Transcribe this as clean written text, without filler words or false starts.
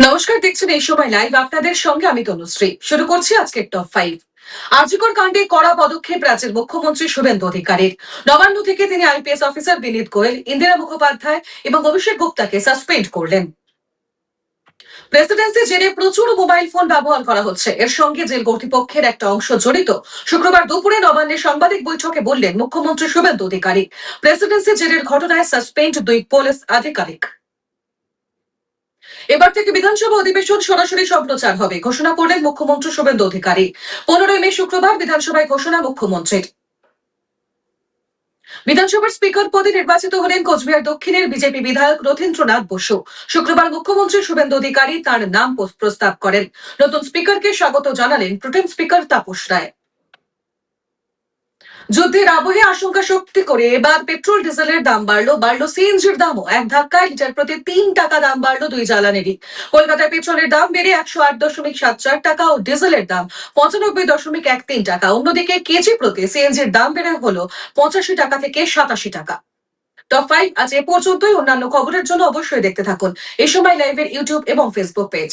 নমস্কার, দেখছেন এই সময় লাইভ। আপনাদের সঙ্গে আমি তনুশ্রী। শুরু করছি আজকের টপ 5। আরজিকর কাণ্ডে কড়া পদক্ষেপ রাজ্যের মুখ্যমন্ত্রী শুভেন্দু অধিকারীর। নবান্ন থেকে তিনি আইপিএস অফিসার বিনীত গোয়েল, ইন্দিরা মুখোপাধ্যায় এবং অভিষেক গুপ্তাকে সাসপেন্ড করলেন। প্রেসিডেন্সি জেলে প্রচুর মোবাইল ফোন ব্যবহার করা হচ্ছে, এর সঙ্গে জেল কর্তৃপক্ষের একটা অংশ জড়িত। শুক্রবার দুপুরে নবান্নে সাংবাদিক বৈঠকে বললেন মুখ্যমন্ত্রী শুভেন্দু অধিকারী। প্রেসিডেন্সি জেলের ঘটনায় সাসপেন্ড 2 পুলিশ আধিকারিক। এবার থেকে বিধানসভা অধিবেশন সরাসরি সম্প্রচার হবে, ঘোষণা করলেন মুখ্যমন্ত্রী শুভেন্দু অধিকারী। 15 মে শুক্রবার বিধানসভায় ঘোষণা মুখ্যমন্ত্রীর। বিধানসভার স্পিকার পদে নির্বাচিত হলেন কোচবিহার দক্ষিণের বিজেপি বিধায়ক রথীন্দ্রনাথ বসু। শুক্রবার মুখ্যমন্ত্রী শুভেন্দু অধিকারী তার নাম প্রস্তাব করেন। নতুন স্পিকারকে স্বাগত জানালেন প্রোটেম স্পিকার তাপস রায়। যুদ্ধের আবহে আশঙ্কা শক্তি করে এবার পেট্রোল ডিজেলের দাম বাড়লো সিএনজির দামও এক ধাক্কায় লিটার প্রতি 3 টাকা দাম বাড়লো দুই জ্বালানিরই। কলকাতায় পেট্রোলের দাম বেড়ে 108.74 টাকা ও ডিজেলের দাম 95.13 টাকা। অন্যদিকে কেজি প্রতি সিএনজির দাম বেড়ে হলো 85 টাকা থেকে 87 টাকা। টপ 5 আজ এ পর্যন্তই। অন্যান্য খবরের জন্য অবশ্যই দেখতে থাকুন এই সময় লাইভের ইউটিউব এবং ফেসবুক পেজ।